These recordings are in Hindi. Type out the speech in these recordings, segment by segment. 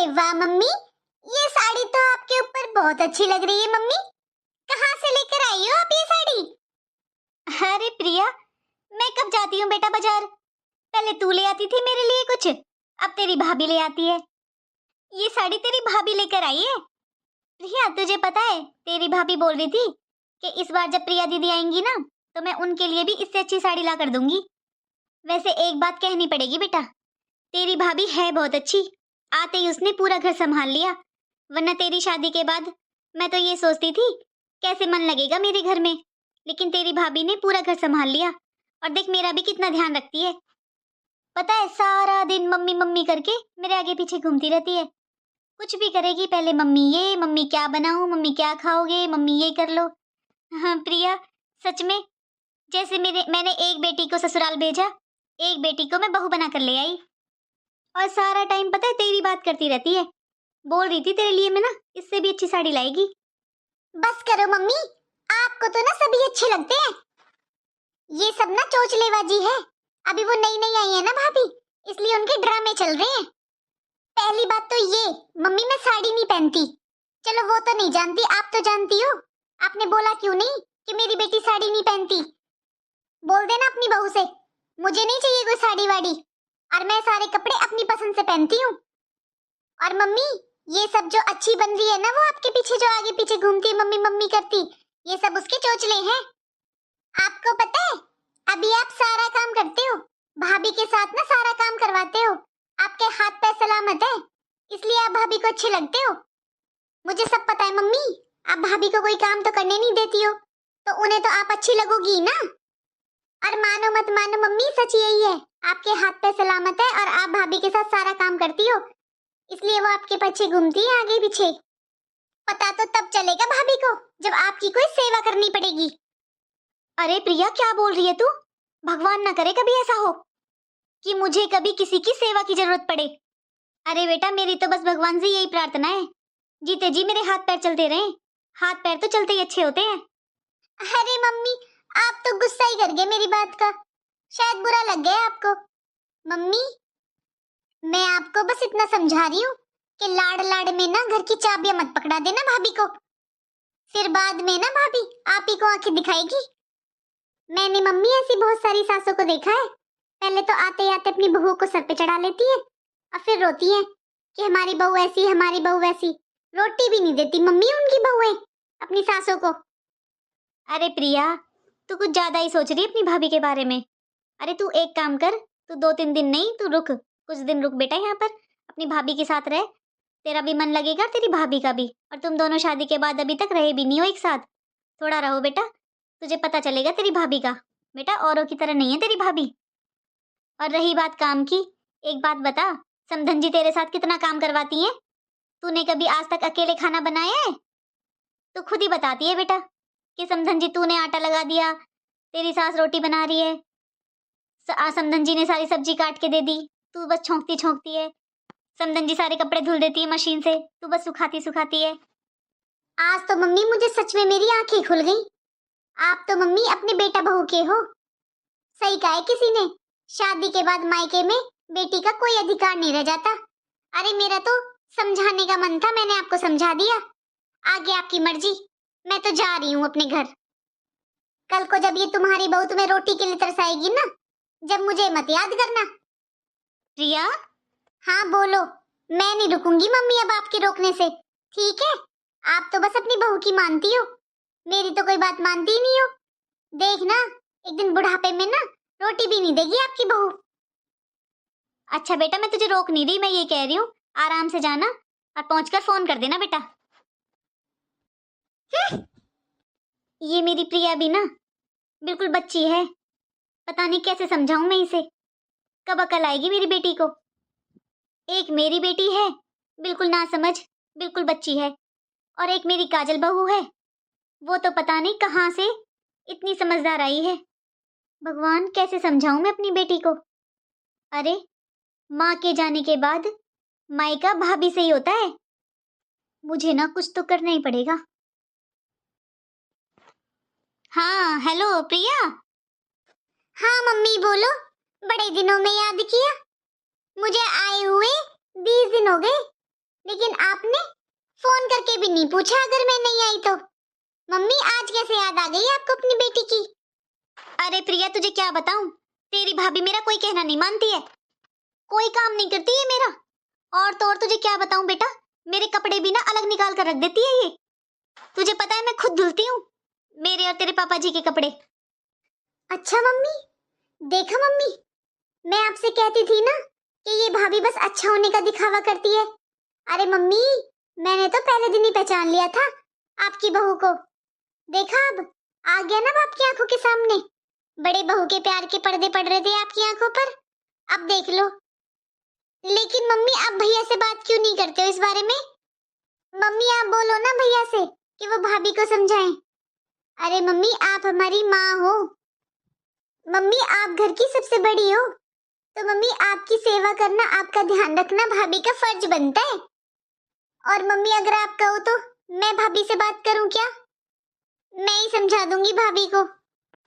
वाह मम्मी, ये साड़ी तो आपके ऊपर बहुत अच्छी लग रही है मम्मी। कहाँ से लेकर आई हो आप ये साड़ी? अरे प्रिया, मैं कब जाती हूँ बेटा बाजार। पहले तू ले आती थी मेरे लिए कुछ, अब तेरी भाभी ले आती है। ये साड़ी तेरी भाभी लेकर आई है। प्रिया तुझे पता है, तेरी भाभी बोल रही थी कि इस बार जब प्रिया दीदी आएंगी ना, तो मैं उनके लिए भी इससे अच्छी साड़ी ला कर दूंगी। वैसे एक बात कहनी पड़ेगी बेटा, तेरी भाभी है बहुत अच्छी। आते ही उसने पूरा घर संभाल लिया, वरना तेरी शादी के बाद मैं तो ये सोचती थी कैसे मन लगेगा मेरे घर में, लेकिन तेरी भाभी ने पूरा घर संभाल लिया। और देख मेरा भी कितना ध्यान रखती है। पता है सारा दिन मम्मी मम्मी करके मेरे आगे पीछे घूमती रहती है। कुछ भी करेगी पहले मम्मी ये, मम्मी क्या बनाऊं, मम्मी क्या खाओगे, मम्मी ये कर लो। हाँ प्रिया, सच में जैसे मैंने एक बेटी को ससुराल भेजा, एक बेटी को मैं बहू बना कर ले आई। और सारा टाइम पता है तेरी बात करती रहती है। बोल रही थी तेरे लिए मैं ना इससे भी अच्छी साड़ी लाएगी। बस करो मम्मी, आपको तो ना सभी अच्छे लगते हैं। ये सब ना चोचलेबाजी है। अभी वो नई नई आई है ना भाभी, इसलिए उनके ड्रामे चल रहे हैं। पहली बात तो ये, मम्मी मैं साड़ी नहीं पहनती। चलो वो तो नहीं जानती, आप तो जानती हो। आपने बोला क्यों नहीं कि मेरी बेटी साड़ी नहीं पहनती? बोल देना अपनी बहू से, मुझे नहीं चाहिए कोई साड़ी वाड़ी, और मैं सारे कपड़े अपनी पसंद से पहनती हूँ। और मम्मी, ये सब जो अच्छी बन रही है ना, वो आपके पीछे जो आगे पीछे घूमती मम्मी मम्मी करती, ये सब उसके चोचले हैं। आपको पता है, अभी आप सारा काम करते हो, भाभी के साथ ना सारा काम करवाते हो। आपके हाथ पैर सलामत है, इसलिए आप भाभी को अच्छे लगते हो। मुझे सब पता है मम्मी, आप भाभी को कोई काम तो करने नहीं देती हो, तो उन्हें तो आप अच्छी लगोगी ना। और मानो मत मानो मम्मी, सच यही है, आपके हाथ पैर सलामत है और आप भाभी के साथ सारा काम करती हो, इसलिए वो आपके पीछे घूमती है आगे पीछे। पता तो तब चलेगा भाभी को जब आपकी कोई सेवा करनी पड़ेगी। अरे प्रिया क्या बोल रही है तू? भगवान ना करे कभी ऐसा हो कि मुझे कभी किसी की सेवा की जरूरत पड़े। अरे बेटा मेरी तो बस भगवान से यही प्रार्थना है, जीते जी मेरे हाथ पैर चलते रहे। हाथ पैर तो चलते ही अच्छे होते हैं। अरे मम्मी, आप तो गुस्सा ही कर गए मेरी बात का, शायद बुरा लग गया आपको। मम्मी, मैं आपको बस इतना समझा रही हूँ कि लाड़ लाड़ में ना घर की चाबियां मत पकड़ा देना भाभी को, फिर बाद में ना भाभी आप ही को आंखें दिखाएगी। मैंने मम्मी ऐसी बहुत सारी सासों को देखा है, पहले तो आते आते अपनी बहू को सर पे चढ़ा लेती है और फिर रोती है कि हमारी बहू ऐसी, हमारी बहू वैसी। रोटी भी नहीं देती मम्मी उनकी बहुएं अपनी सासों को। अरे प्रिया, तू कुछ ज्यादा ही सोच रही है अपनी भाभी के बारे में। अरे तू एक काम कर, तू 2-3 दिन नहीं, तू रुक, कुछ दिन रुक बेटा यहाँ पर, अपनी भाभी के साथ रह। तेरा भी मन लगेगा, तेरी भाभी का भी। और तुम दोनों शादी के बाद अभी तक रहे भी नहीं हो एक साथ, थोड़ा रहो बेटा, तुझे पता चलेगा तेरी भाभी का। बेटा औरों की तरह नहीं है तेरी भाभी। और रही बात काम की, एक बात बता, समधन जी तेरे साथ कितना काम करवाती हैं? तूने कभी आज तक अकेले खाना बनाया है? तू खुद ही बताती है बेटा कि समधन जी तूने आटा लगा दिया, तेरी सास रोटी बना रही है, समधन जी ने सारी सब्जी काट के दे दी, तू बस छोंकती छोंकती है। समधन जी सारे कपड़े धुल देती है मशीन से, तू बस सुखाती सुखाती है। आज तो मम्मी मुझे सच में मेरी आंखें खुल गई। आप तो मम्मी अपने बेटा बहू के हो। सही कहा है किसी ने, शादी के बाद मायके में बेटी का कोई अधिकार नहीं रह जाता। अरे मेरा तो समझाने का मन था, मैंने आपको समझा दिया, आगे आपकी मर्जी। मैं तो जा रही हूँ अपने घर। कल को जब ये तुम्हारी बहू तुम्हें रोटी के लिए तरसाएगी ना, जब मुझे मत याद करना। प्रिया, हाँ बोलो। मैं नहीं रुकूंगी मम्मी अब आपके रोकने से, ठीक है? आप तो बस अपनी बहू की मानती हो, मेरी तो कोई बात मानती ही नहीं हो। देखना एक दिन बुढ़ापे में ना रोटी भी नहीं देगी आपकी बहू। अच्छा बेटा मैं तुझे रोक नहीं रही, मैं ये कह रही हूँ आराम से जाना और पहुंचकर फोन कर देना बेटा। ये मेरी प्रिया भी ना बिल्कुल बच्ची है, पता नहीं कैसे समझाऊं मैं इसे, कब अकल आएगी मेरी बेटी को। एक मेरी बेटी है बिल्कुल ना समझ, बिल्कुल बच्ची है, और एक मेरी काजल बहू है, वो तो पता नहीं कहाँ से इतनी समझदार आई है। भगवान कैसे समझाऊं मैं अपनी बेटी को। अरे माँ के जाने के बाद मायका भाभी से ही होता है, मुझे ना कुछ तो करना ही पड़ेगा। हाँ हेलो प्रिया। हाँ मम्मी बोलो, बड़े दिनों में याद किया। मुझे आए हुए 20 दिन हो गए, लेकिन आपने फोन करके भी नहीं पूछा अगर मैं नहीं आई तो। मम्मी आज कैसे याद आ गई आपको अपनी बेटी की? अरे प्रिया तुझे क्या बताऊं, तेरी भाभी मेरा कोई कहना नहीं मानती है, कोई काम नहीं करती है मेरा। और तो और तुझे क्या बताऊं बेटा, मेरे कपड़े भी ना अलग निकाल कर रख देती है ये। तुझे पता है मैं खुद धुलती हूँ मेरे और तेरे पापा जी के कपड़े। अच्छा मम्मी, देखा मम्मी, मैं आपसे कहती थी ना कि ये भाभी बस अच्छा होने का दिखावा करती है। अरे मम्मी, मैंने तो पहले दिन ही पहचान लिया था आपकी बहू को। देखा, अब आ गया ना आपकी आंखों के सामने। बड़े बहू के प्यार के पर्दे पड़ रहे थे आपकी आंखों पर, अब देख लो। लेकिन मम्मी आप भैया से बात क्यों नहीं करते हो इस बारे में? मम्मी आप बोलो ना भैया से कि वो भाभी को समझाएं। अरे मम्मी आप हमारी माँ हो, मम्मी आप घर की सबसे बड़ी हो, तो मम्मी आपकी सेवा करना, आपका ध्यान रखना भाभी का फर्ज बनता है। और मम्मी अगर आप कहो तो मैं भाभी से बात करूं क्या? मैं ही समझा दूंगी भाभी को।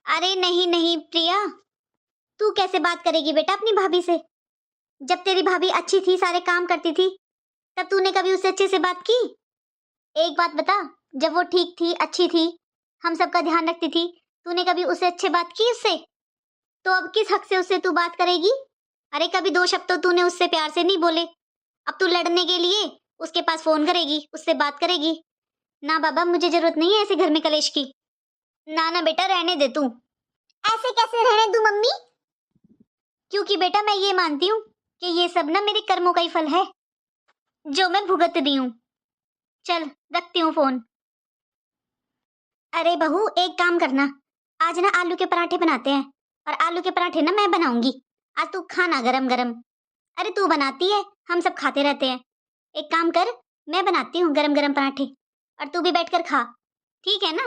अरे नहीं नहीं प्रिया, तू कैसे बात करेगी बेटा अपनी भाभी से? जब तेरी भाभी अच्छी थी, सारे काम करती थी, तब तूने कभी उससे अच्छे से बात की? एक बात बता, जब वो ठीक थी, अच्छी थी, हम सबका ध्यान रखती थी, तूने कभी उससे अच्छे बात की उससे? तो अब किस हक से उससे तू बात करेगी? अरे कभी दो शब्द तो तूने उससे प्यार से नहीं बोले, अब तू लड़ने के लिए उसके पास फोन करेगी, उससे बात करेगी? ना बाबा, मुझे जरूरत नहीं है ऐसे घर में कलेश की। ना ना बेटा, रहने दे तू। ऐसे कैसे रहने दूं मम्मी? क्योंकि बेटा मैं ये मानती हूँ कि ये सब ना मेरे कर्मों का ही फल है जो मैं भुगत रही हूँ। चल रखती हूँ फोन। अरे बहू एक काम करना, आज ना आलू के पराठे बनाते हैं, और आलू के पराठे ना मैं बनाऊंगी, आज तू खाना गरम गरम। अरे तू बनाती है, हम सब खाते रहते हैं। एक काम कर, मैं बनाती हूँ गरम गरम पराठे और तू भी बैठकर खा, ठीक है ना?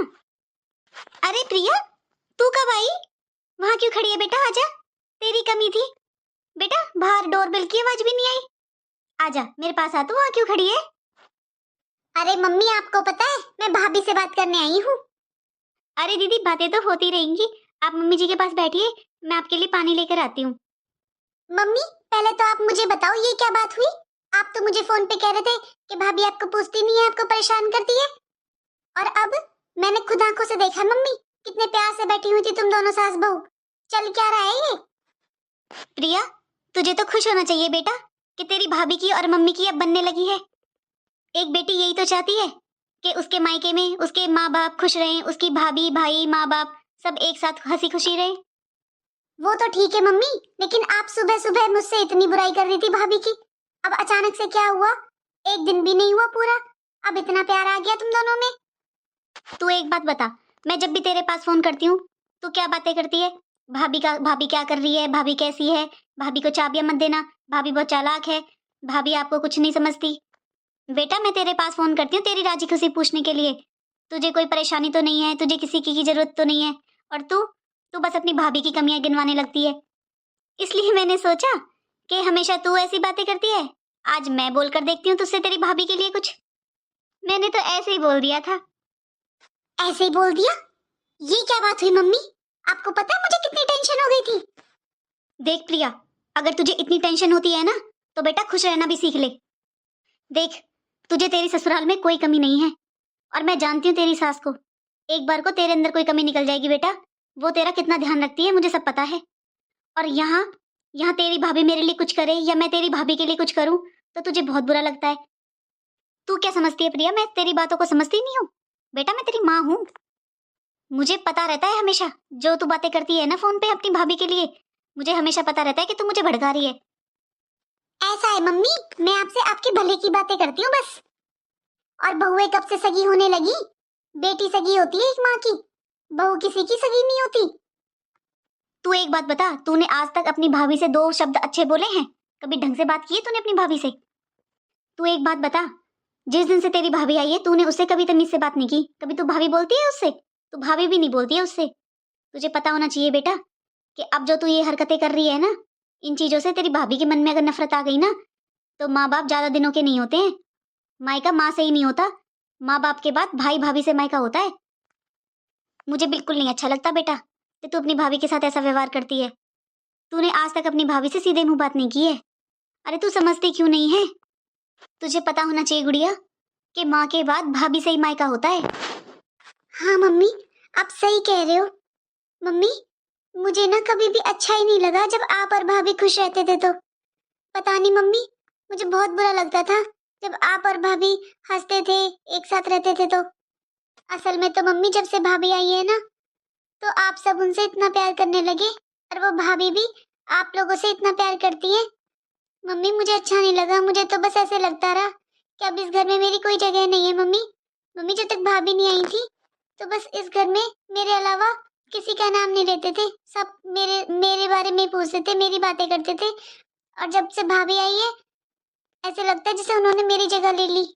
अरे प्रिया तू कब आई? वहां क्यों खड़ी है बेटा, आजा, तेरी कमी थी। बेटा बाहर डोरबेल की आवाज भी नहीं आई, आजा मेरे पास आ, तू वहां क्यों खड़ी है? अरे मम्मी आपको पता है मैं भाभी से बात करने आई हूँ। अरे दीदी बातें तो होती रहेंगी, आप मम्मी जी के पास बैठिए, मैं आपके लिए पानी लेकर आती हूँ। मम्मी पहले तो आप मुझे बताओ ये क्या बात हुई? आप तो मुझे फोन पे कह रहे थे कि भाभी आपको पूछती नहीं है, आपको परेशान करती है, और अब मैंने खुद आंखों से देखा मम्मी, कितने प्यार से बैठी हुई थी तुम दोनों सास बहू। चल क्या रहा है ये? प्रिया तुझे तो खुश होना चाहिए बेटा कि तेरी भाभी की और मम्मी की अब बनने लगी है। एक बेटी यही तो चाहती है कि उसके मायके में उसके माँ बाप खुश रहें, उसकी भाभी भाई माँ बाप सब एक साथ हंसी खुशी रहे। वो तो ठीक है मम्मी, लेकिन आप सुबह सुबह मुझसे इतनी बुराई कर रही थी भाभी की, अब अचानक से क्या हुआ? एक दिन भी नहीं हुआ पूरा, अब इतना प्यार आ गया तुम दोनों में। तू एक बात बता, मैं जब भी तेरे पास फोन करती हूँ तू क्या बातें करती है? भाभी क्या कर रही है, भाभी कैसी है, भाभी को चाबियां मत देना, भाभी बहुत चालाक है, भाभी आपको कुछ नहीं समझती। बेटा मैं तेरे पास फोन करती हूँ तेरी राजी खुशी पूछने के लिए, तुझे कोई परेशानी तो नहीं है, तुझे किसी की जरूरत तो नहीं है, और तू तू बस अपनी भाभी की कमियां गिनवाने लगती है। इसलिए मैंने सोचा कि हमेशा तू ऐसी बातें करती है, आज मैं बोलकर देखती हूँ तुझसे तेरी भाभी के लिए कुछ। मैंने तो ऐसे ही बोल दिया था। ऐसे ही बोल दिया? ये क्या बात हुई मम्मी? आपको पता है मुझे कितनी टेंशन हो गई थी? देख प्रिया, अगर तुझे इतनी टेंशन होती है ना तो बेटा खुश रहना भी सीख ले। देख तुझे तेरी ससुराल में कोई कमी नहीं है, और मैं जानती हूँ तेरी सास को, एक बार को तेरे अंदर कोई कमी निकल जाएगी बेटा, वो तेरा कितना ध्यान रखती है मुझे सब पता है। और यहाँ यहाँ तेरी भाभी मेरे लिए कुछ करे या मैं तेरी भाभी के लिए कुछ करूँ तो तुझे बहुत बुरा लगता है। तू क्या समझती है प्रिया, मैं तेरी बातों को समझती नहीं हूँ? बेटा मैं तेरी माँ हूँ, मुझे पता रहता है हमेशा जो तू बातें करती है ना फोन पे अपनी भाभी के लिए, मुझे हमेशा पता रहता है कि तू मुझे भड़का रही है। ऐसा है मम्मी, मैं आपसे आपके भले की बातें करती हूँ बस। और बहुएं कब से सगी होने लगी? बेटी सगी होती है एक माँ की, बहू किसी की सगी नहीं होती। तू एक बात बता, तूने आज तक अपनी भाभी से दो शब्द अच्छे बोले हैं? कभी ढंग से बात की है तूने अपनी भाभी से? तू एक बात बता, जिस दिन से तेरी भाभी आई है तूने उससे कभी तमीज से बात नहीं की, कभी तू भाभी बोलती है उससे? तू भाभी भी नहीं बोलती है उससे। तुझे पता होना चाहिए बेटा कि अब जो तू ये हरकतें कर रही है ना, इन चीजों से तेरी भाभी के मन में अगर नफरत आ गई ना तो माँ बाप ज्यादा दिनों के नहीं होते हैं, मायका माँ से ही नहीं होता, माँ बाप के बाद भाई भाभी से मायका होता है। मुझे बिल्कुल नहीं अच्छा लगता बेटा कि तू अपनी भाभी के साथ ऐसा व्यवहार करती है। तूने आज तक अपनी भाभी से सीधे मुंह बात नहीं की है। अरे तू समझती क्यों नहीं है? तुझे पता होना चाहिए गुड़िया कि माँ के बाद भाभी से ही मायका होता है। हाँ मम्मी, आप सही कह रहे हो। मम्मी, मुझे ना कभी भी अच्छा ही नहीं लगा जब आप और भाभी खुश रहते थे। तो पता नहीं मम्मी, मुझे बहुत बुरा लगता था जब आप और भाभी हंसते थे, एक साथ रहते थे। तो असल में तो मम्मी, जब से भाभी आई है ना, तो आप सब उनसे इतना प्यार करने लगे और वो भाभी भी आप लोगों से इतना प्यार करती है। मम्मी, मुझे अच्छा नहीं लगा। मुझे तो बस ऐसे लगता रहा कि अब इस घर में मेरी कोई जगह नहीं है। मम्मी, मम्मी, जब तक भाभी नहीं आई थी तो बस इस घर में मेरे अलावा किसी का नाम नहीं लेते थे। सब मेरे मेरे बारे में ही पूछते थे, मेरी बातें करते थे। और जब से भाभी आई है, ऐसे लगता है जैसे उन्होंने मेरी जगह ले ली।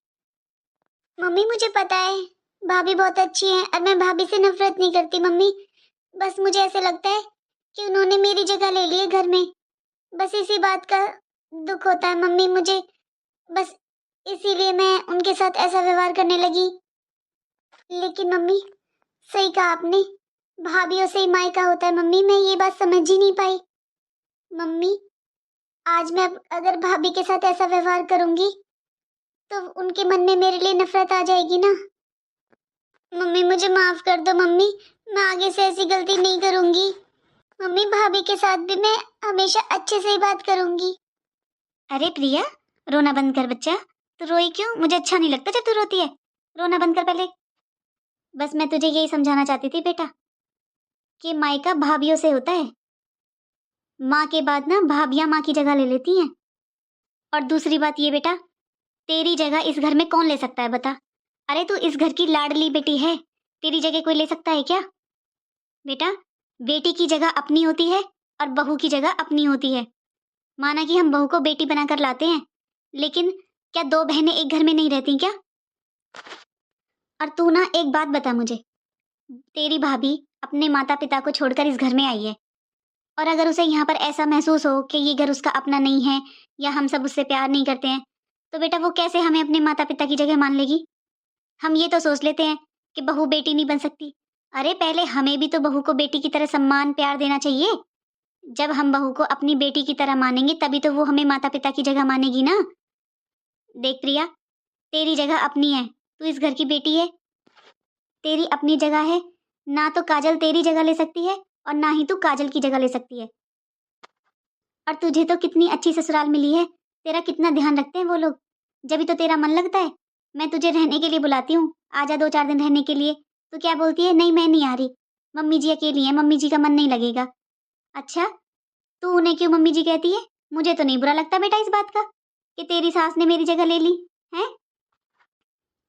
मम्मी, मुझे पता है भाभी बहुत अच्छी है और मैं भाभी से नफरत नहीं करती। मम्मी, बस मुझे ऐसे लगता है कि उन्होंने मेरी जगह ले ली है घर में। बस इसी बात का दुख होता है मम्मी मुझे। बस इसीलिए मैं उनके साथ ऐसा व्यवहार करने लगी। लेकिन मम्मी, सही कहा आपने, भाभीयों से ही मायका होता है। मम्मी, मैं ये बात समझ ही नहीं पाई। मम्मी, आज मैं अगर भाभी के साथ ऐसा व्यवहार करूंगी तो उनके मन में मेरे लिए नफरत आ जाएगी ना। मम्मी, मुझे माफ कर दो। मम्मी, मैं आगे से ऐसी गलती नहीं करूंगी। मम्मी, भाभी के साथ भी मैं हमेशा अच्छे से ही बात करूंगी। अरे प्रिया, रोना बंद कर बच्चा। तू रोई क्यों? मुझे अच्छा नहीं लगता जब तू रोती है। रोना बंद कर पहले। बस मैं तुझे यही समझाना चाहती थी बेटा कि मायका भाभीयों से होता है। माँ के बाद ना भाभियां माँ की जगह ले लेती हैं। और दूसरी बात ये बेटा, तेरी जगह इस घर में कौन ले सकता है बता? अरे तू इस घर की लाडली बेटी है, तेरी जगह कोई ले सकता है क्या? बेटा, बेटी की जगह अपनी होती है और बहू की जगह अपनी होती है। माना कि हम बहू को बेटी बनाकर लाते हैं, लेकिन क्या दो बहनें एक घर में नहीं रहती क्या? और तू ना एक बात बता मुझे, तेरी भाभी अपने माता पिता को छोड़कर इस घर में आई है, और अगर उसे यहाँ पर ऐसा महसूस हो कि ये घर उसका अपना नहीं है या हम सब उससे प्यार नहीं करते हैं, तो बेटा वो कैसे हमें अपने माता पिता की जगह मान लेगी? हम ये तो सोच लेते हैं कि बहू बेटी नहीं बन सकती। अरे पहले हमें भी तो बहू को बेटी की तरह सम्मान प्यार देना चाहिए। जब हम बहू को अपनी बेटी की तरह मानेंगे तभी तो वो हमें माता पिता की जगह मानेगी ना। देख प्रिया, तेरी जगह अपनी है, तू इस घर की बेटी है, तेरी अपनी जगह है। ना तो काजल तेरी जगह ले सकती है और ना ही तू काजल की जगह ले सकती है। और तुझे तो कितनी अच्छी ससुराल मिली है, तेरा कितना ध्यान रखते हैं वो लोग। जब भी तो तेरा मन लगता है मैं तुझे रहने के लिए बुलाती हूँ, आजा 2-4 दिन रहने के लिए। तो क्या बोलती है, नहीं मैं नहीं आ रही, मम्मी जी अकेली है, मम्मी जी का मन नहीं लगेगा। अच्छा, तू उन्हें क्यों मम्मी जी कहती है? मुझे तो नहीं बुरा लगता बेटा इस बात का कि तेरी सास ने मेरी जगह ले ली है।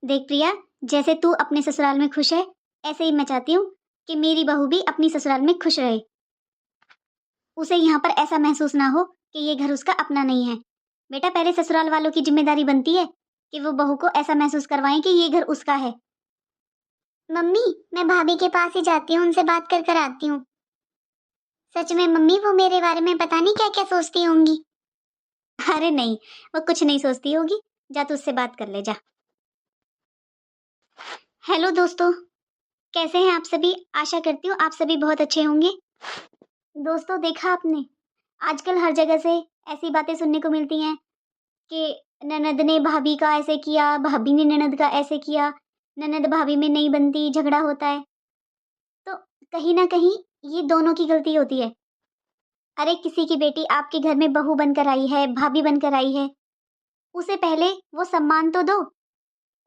देख प्रिया, जैसे तू अपने ससुराल में खुश है, ऐसे ही मैं चाहती हूँ कि मेरी बहू भी अपनी ससुराल में खुश रहे। उसे यहाँ पर ऐसा महसूस ना हो कि ये घर उसका अपना नहीं है। बेटा पहले ससुराल वालों की जिम्मेदारी बनती है कि वो बहू को ऐसा महसूस करवाएं कि ये घर उसका है। मम्मी, मैं भाभी के पास ही जाती हूँ, उनसे बात कर कर आती हूँ। सच में मम्मी, वो मेरे बारे में पता नहीं क्या क्या सोचती होंगी। अरे नहीं, वो कुछ नहीं सोचती होगी, जा तू उससे बात कर ले जा। हेलो दोस्तों, कैसे हैं आप सभी? आशा करती हूँ आप सभी बहुत अच्छे होंगे। दोस्तों देखा आपने, आजकल हर जगह से ऐसी बातें सुनने को मिलती हैं कि ननद ने भाभी का ऐसे किया, भाभी ने ननद का ऐसे किया, ननद भाभी में नहीं बनती, झगड़ा होता है। तो कहीं ना कहीं ये दोनों की गलती होती है। अरे किसी की बेटी आपके घर में बहू बनकर आई है, भाभी बनकर आई है, उसे पहले वो सम्मान तो दो,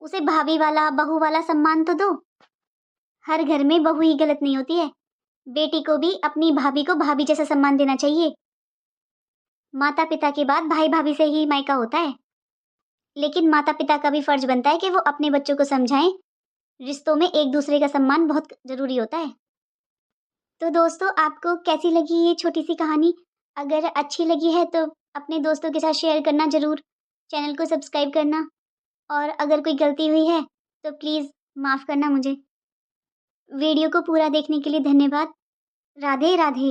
उसे भाभी वाला बहू वाला सम्मान तो दो। हर घर में बहू ही गलत नहीं होती है, बेटी को भी अपनी भाभी को भाभी जैसा सम्मान देना चाहिए। माता पिता के बाद भाई भाभी से ही मायका होता है, लेकिन माता पिता का भी फर्ज बनता है कि वो अपने बच्चों को समझाएं, रिश्तों में एक दूसरे का सम्मान बहुत जरूरी होता है। तो दोस्तों आपको कैसी लगी ये छोटी सी कहानी? अगर अच्छी लगी है तो अपने दोस्तों के साथ शेयर करना जरूर, चैनल को सब्सक्राइब करना, और अगर कोई गलती हुई है तो प्लीज़ माफ़ करना मुझे। वीडियो को पूरा देखने के लिए धन्यवाद। राधे राधे।